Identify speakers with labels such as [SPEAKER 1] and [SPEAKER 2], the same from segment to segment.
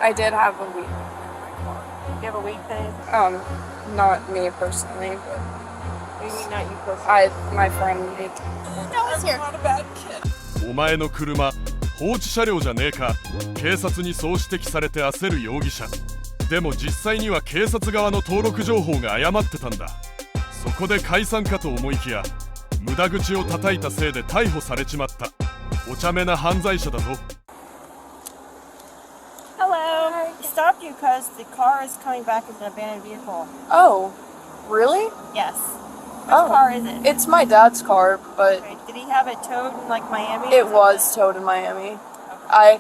[SPEAKER 1] I did have a weed.
[SPEAKER 2] You have a weed pen?
[SPEAKER 1] Not me personally, but
[SPEAKER 2] What do you mean not you personally?
[SPEAKER 1] my friend did.
[SPEAKER 2] No, he's here.
[SPEAKER 1] Not a bad kid.
[SPEAKER 3] お前の車放置車両じゃねえか。警察にそう指摘されて焦る容疑者。でも実際には警察側の登録情報が誤ってたんだ。そこで解散かと思いきや無駄口を叩いたせいで逮捕されちまった。お茶目な犯罪者だぞ。
[SPEAKER 2] Hello. We stopped you because the car is coming back as an abandoned vehicle.
[SPEAKER 1] Oh, really?
[SPEAKER 2] Yes. Whose car is it?
[SPEAKER 1] It's my dad's car, but
[SPEAKER 2] Okay. Did he have it towed in like Miami?
[SPEAKER 1] it was towed in Miami. I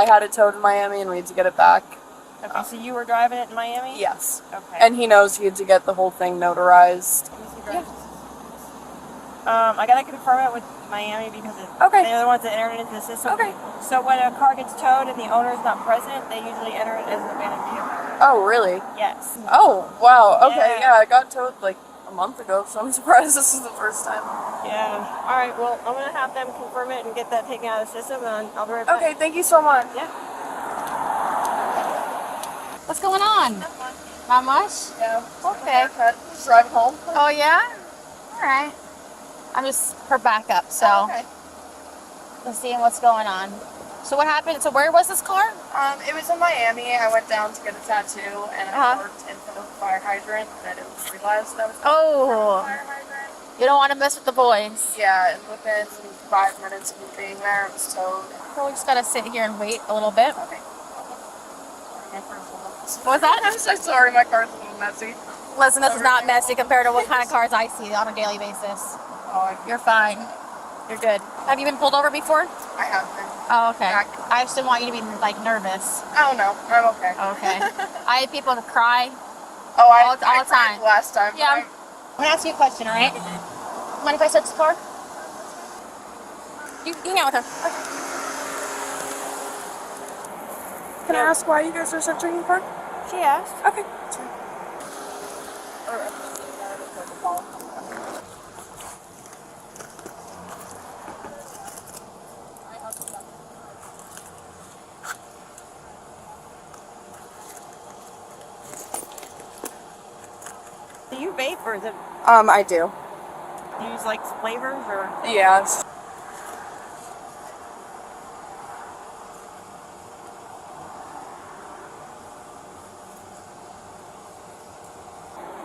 [SPEAKER 1] had it towed in Miami and we had to get it back.
[SPEAKER 2] Okay, so you were driving it in Miami?
[SPEAKER 1] Yes.
[SPEAKER 2] Okay.
[SPEAKER 1] And he knows he had to get the whole thing notarized.
[SPEAKER 2] I gotta confirm it with Miami because
[SPEAKER 1] Okay.
[SPEAKER 2] they're the ones that entered it into the system.
[SPEAKER 1] Okay.
[SPEAKER 2] So when a car gets towed and the owner is not present, they usually enter it as an abandoned vehicle.
[SPEAKER 1] Oh, really?
[SPEAKER 2] Yes.
[SPEAKER 1] Oh, wow. Okay,
[SPEAKER 2] Yeah.
[SPEAKER 1] yeah, I got towed like a month ago, so I'm surprised this is the first time.
[SPEAKER 2] Yeah. All right. Well, I'm gonna have them confirm it and get that taken out of the system, and I'll be right back.
[SPEAKER 1] Okay, thank you so much.
[SPEAKER 2] Yeah.
[SPEAKER 4] What's going on? Not much?
[SPEAKER 1] Yeah.
[SPEAKER 4] Okay.
[SPEAKER 1] Drive home.
[SPEAKER 4] Oh, yeah? All right. I'm just her backup, so
[SPEAKER 1] Okay.
[SPEAKER 4] let's see what's going on. So what happened? So where was this car?
[SPEAKER 1] It was in Miami. I went down to get a tattoo, and I
[SPEAKER 4] Uh-huh.
[SPEAKER 1] parked in front of the fire hydrant. And I didn't realize that I was
[SPEAKER 4] Oh.
[SPEAKER 1] fire hydrant.
[SPEAKER 4] You don't want to mess with the boys.
[SPEAKER 1] Yeah, and within 5 minutes of me being there, it was towed.
[SPEAKER 4] So we just gotta sit here and wait a little bit.
[SPEAKER 1] Okay.
[SPEAKER 4] What was that?
[SPEAKER 1] I'm so sorry, my car's a little messy.
[SPEAKER 4] Listen, this is not messy compared to what kind of cars I see on a daily basis.
[SPEAKER 1] Oh,
[SPEAKER 4] You're fine. You're good. Have you been pulled over before?
[SPEAKER 1] I have been.
[SPEAKER 4] Oh, okay.
[SPEAKER 1] Yeah.
[SPEAKER 4] I just didn't want you to be like nervous.
[SPEAKER 1] Oh no, I'm okay.
[SPEAKER 4] Okay. I had people cry.
[SPEAKER 1] Oh,
[SPEAKER 4] All the
[SPEAKER 1] I cried
[SPEAKER 4] time.
[SPEAKER 1] last time.
[SPEAKER 4] Yeah.
[SPEAKER 1] but
[SPEAKER 4] I'm gonna ask you a question, all right? Mind if I search the car? You hang out with her.
[SPEAKER 1] Can I ask why you guys are searching the car?
[SPEAKER 2] She asked.
[SPEAKER 1] Okay.
[SPEAKER 2] Do you vape or is it?
[SPEAKER 1] I do.
[SPEAKER 2] Do you use like flavors or?
[SPEAKER 1] Yes.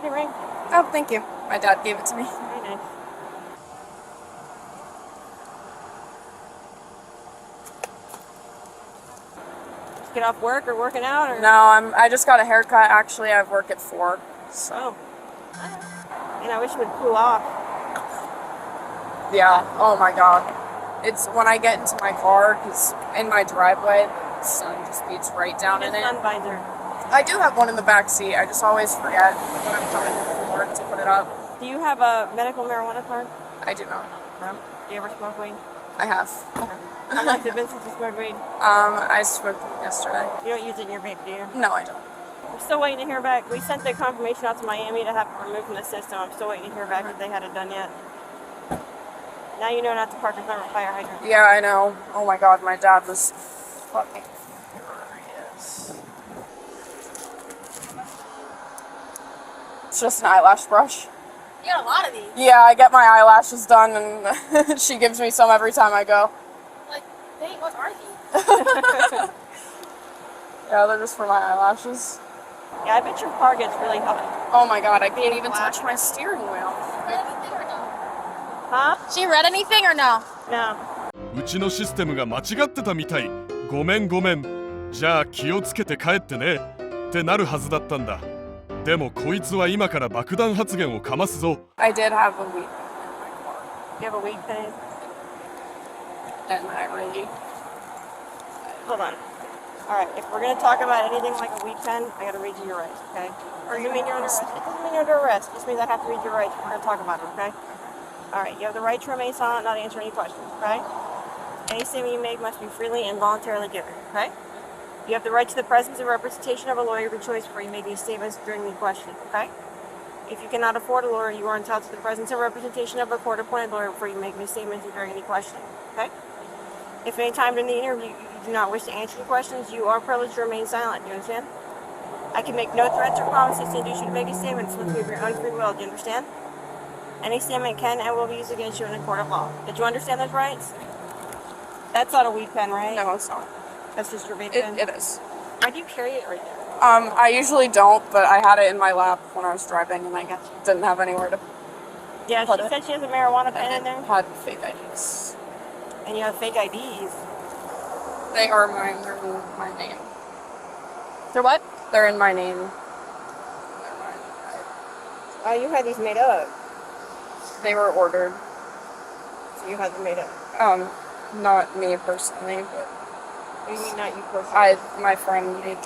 [SPEAKER 2] Hey, ring.
[SPEAKER 1] Oh, thank you. My dad gave it to me.
[SPEAKER 2] Very nice. Just get off work or working out or?
[SPEAKER 1] No, I just got a haircut. Actually, I work at 4. So.
[SPEAKER 2] Oh. And I wish it would cool off.
[SPEAKER 1] Yeah. Oh my God. It's when I get into my car, because in my driveway, the sun just beats right down in it.
[SPEAKER 2] Sun visor.
[SPEAKER 1] I do have one in the back seat. I just always forget when I'm coming from work to put it up.
[SPEAKER 2] Do you have a medical marijuana card?
[SPEAKER 1] I do not. No.
[SPEAKER 2] Do you ever smoke weed?
[SPEAKER 1] I have.
[SPEAKER 2] How long has it been since you smoked weed?
[SPEAKER 1] I smoked yesterday.
[SPEAKER 2] You don't use it in your vape, do you?
[SPEAKER 1] No, I don't.
[SPEAKER 2] I'm still waiting to hear back. We sent the confirmation out to Miami to have it removed from the system. I'm still waiting to hear back if they had it done yet. Now you know not to park in front of a fire hydrant.
[SPEAKER 1] Yeah, I know. Oh my God, my dad was fucking furious. It's just an eyelash brush.
[SPEAKER 4] You got a lot of these.
[SPEAKER 1] Yeah, I get my eyelashes done, and she gives me some every time I go.
[SPEAKER 4] Like, dang, what are these?
[SPEAKER 1] Yeah, they're just for my eyelashes.
[SPEAKER 2] Yeah, I bet your car gets really hot.
[SPEAKER 1] Oh my God, I can't even touch my steering wheel.
[SPEAKER 2] Huh?
[SPEAKER 4] She read anything or no?
[SPEAKER 2] No.
[SPEAKER 3] うちのシステムが間違ってたみたい。ごめんごめん。じゃあ気をつけて帰ってね。ってなるはずだったんだ。でもこいつは今から爆弾発言をかますぞ。
[SPEAKER 1] I did have a weed
[SPEAKER 2] Do you have a weed pen?
[SPEAKER 1] and I really.
[SPEAKER 2] Hold on. Alright, if we're going to talk about anything like a weed pen, I got to read you your rights, okay? Or you mean you're under arrest? It doesn't mean you're under arrest. It just means I have to read your rights if we're going to talk about it, okay? Alright, you have the right to remain silent, not answer any questions, okay? Any statement you make must be freely and voluntarily given, okay? You have the right to the presence and representation of a lawyer of your choice before you make any statements during the questioning, okay? If you cannot afford a lawyer, you are entitled to the presence and representation of a court-appointed lawyer before you make any statements during any questioning, okay? If any time during the interview you do not wish to answer the questions, you are privileged to remain silent. Do you understand? I can make no threats or promises to induce you to make a statement inflicted of your own free will. Do you understand? Any statement can and will be used against you in a court of law. Did you understand those rights? That's not a weed pen, right?
[SPEAKER 1] No, it's not.
[SPEAKER 2] That's just your vape pen?
[SPEAKER 1] It is.
[SPEAKER 2] Why do you carry it right there?
[SPEAKER 1] I usually don't, but I had it in my lap when I was driving, and I didn't have anywhere to
[SPEAKER 2] Yeah,
[SPEAKER 1] put
[SPEAKER 2] she
[SPEAKER 1] it.
[SPEAKER 2] said she has a marijuana pen in
[SPEAKER 1] And
[SPEAKER 2] there.
[SPEAKER 1] it had fake IDs.
[SPEAKER 2] And you have fake IDs.
[SPEAKER 1] They are mine. They're in my name.
[SPEAKER 4] They're what?
[SPEAKER 1] They're in my name.
[SPEAKER 2] Oh, you had these made up.
[SPEAKER 1] They were ordered.
[SPEAKER 2] So you had them made up.
[SPEAKER 1] Not me personally, but
[SPEAKER 2] What do you mean not you personally?
[SPEAKER 1] my friend made.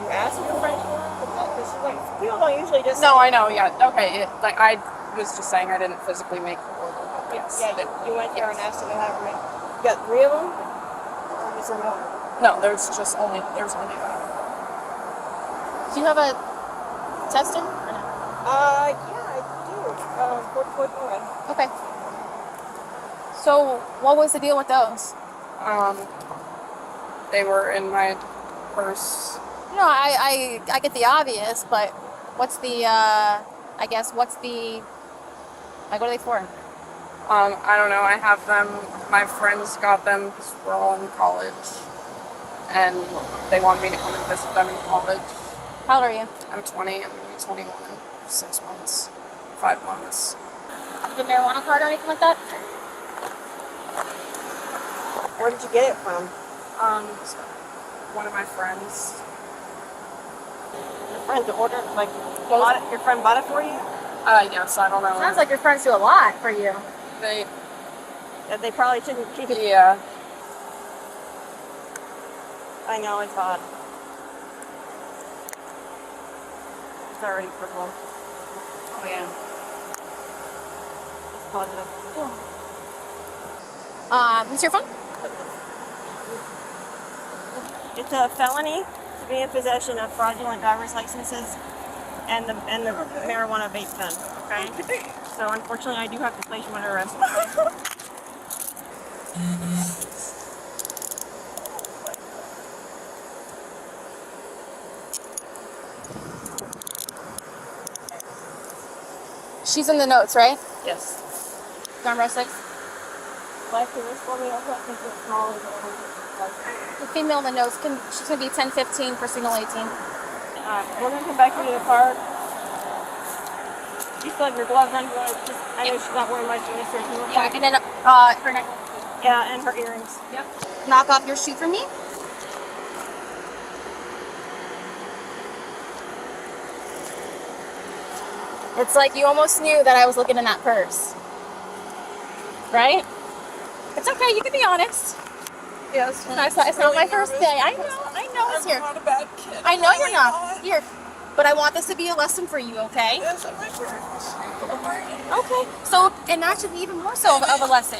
[SPEAKER 2] You asked your friend for it? Because she's like, people don't usually just...
[SPEAKER 1] No, I know. Yeah. Okay. I was just saying I didn't physically make the order. But yes.
[SPEAKER 2] Yeah, you went there and asked them to have her make... You got 3 of them? Or just one?
[SPEAKER 1] No, there's only one.
[SPEAKER 4] Do you have a tester? Or no?
[SPEAKER 2] Yeah, I do. 44.
[SPEAKER 4] Okay. So, what was the deal with those?
[SPEAKER 1] They were in my purse.
[SPEAKER 4] You know, I get the obvious, but what's the, like, what are they for?
[SPEAKER 1] I don't know. I have them. My friends got them because we're all in college, and they want me to come and visit them in college.
[SPEAKER 4] How old are you?
[SPEAKER 1] I'm 20. I'm gonna be 21 in 6 months, 5 months.
[SPEAKER 4] The marijuana card or anything like that?
[SPEAKER 2] Where did you get it from?
[SPEAKER 1] One of my friends.
[SPEAKER 2] Your friend ordered, like, your friend bought it for you?
[SPEAKER 1] Yes. I don't know.
[SPEAKER 4] Sounds like your friends do a lot for you.
[SPEAKER 1] They.
[SPEAKER 2] That they probably shouldn't keep it.
[SPEAKER 1] Yeah.
[SPEAKER 2] I know, it's odd. It's already purple.
[SPEAKER 1] Oh yeah.
[SPEAKER 2] It's positive.
[SPEAKER 4] What's your phone?
[SPEAKER 2] It's a felony to be in possession of fraudulent driver's licenses and the marijuana vape pen. Okay. So unfortunately, I do have to place you under arrest.
[SPEAKER 4] She's in the notes, right?
[SPEAKER 1] Yes.
[SPEAKER 4] Number 6.
[SPEAKER 2] Like this for me, I think it's small.
[SPEAKER 4] The female in the notes, she's going to be 10-15 for signal 18.
[SPEAKER 2] We're gonna come back into the car. You still have your gloves on. I know she's not wearing my shirt.
[SPEAKER 4] Yeah, and then her neck.
[SPEAKER 2] Yeah, and her earrings.
[SPEAKER 4] Yep. Knock off your shoe for me. It's like you almost knew that I was looking in that purse. Right? It's okay, you can be honest.
[SPEAKER 1] Yes.
[SPEAKER 4] It's not my first day. I know it's here.
[SPEAKER 1] I'm not a bad kid.
[SPEAKER 4] I know you're not. Here. But I want this to be a lesson for you, okay?
[SPEAKER 1] Yes, I'm not sure.
[SPEAKER 4] Okay. So, and that should be even more so of a lesson.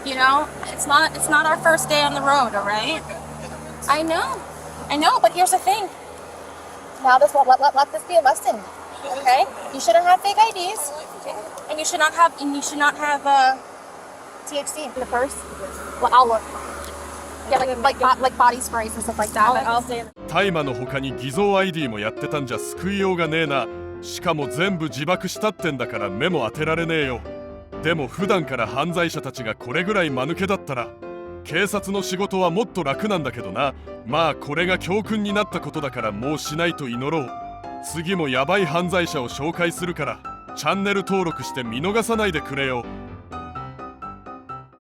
[SPEAKER 4] You know, it's not our first day on the road, all right? I know, but here's the thing. Now let this be a lesson, okay? You shouldn't have fake IDs, and you should not have THC in the purse. Well, I'll look. Yeah, like body sprays and stuff like that. I'll say.
[SPEAKER 3] 大麻の他に偽造 ID もやってたんじゃ救いようがねえな。しかも全部自爆したってんだから目も当てられねえよ。でも普段から犯罪者たちがこれぐらい間抜けだったら警察の仕事はもっと楽なんだけどな。まあこれが教訓になったことだからもうしないと祈ろう。次もヤバい犯罪者を紹介するからチャンネル登録して見逃さないでくれよ。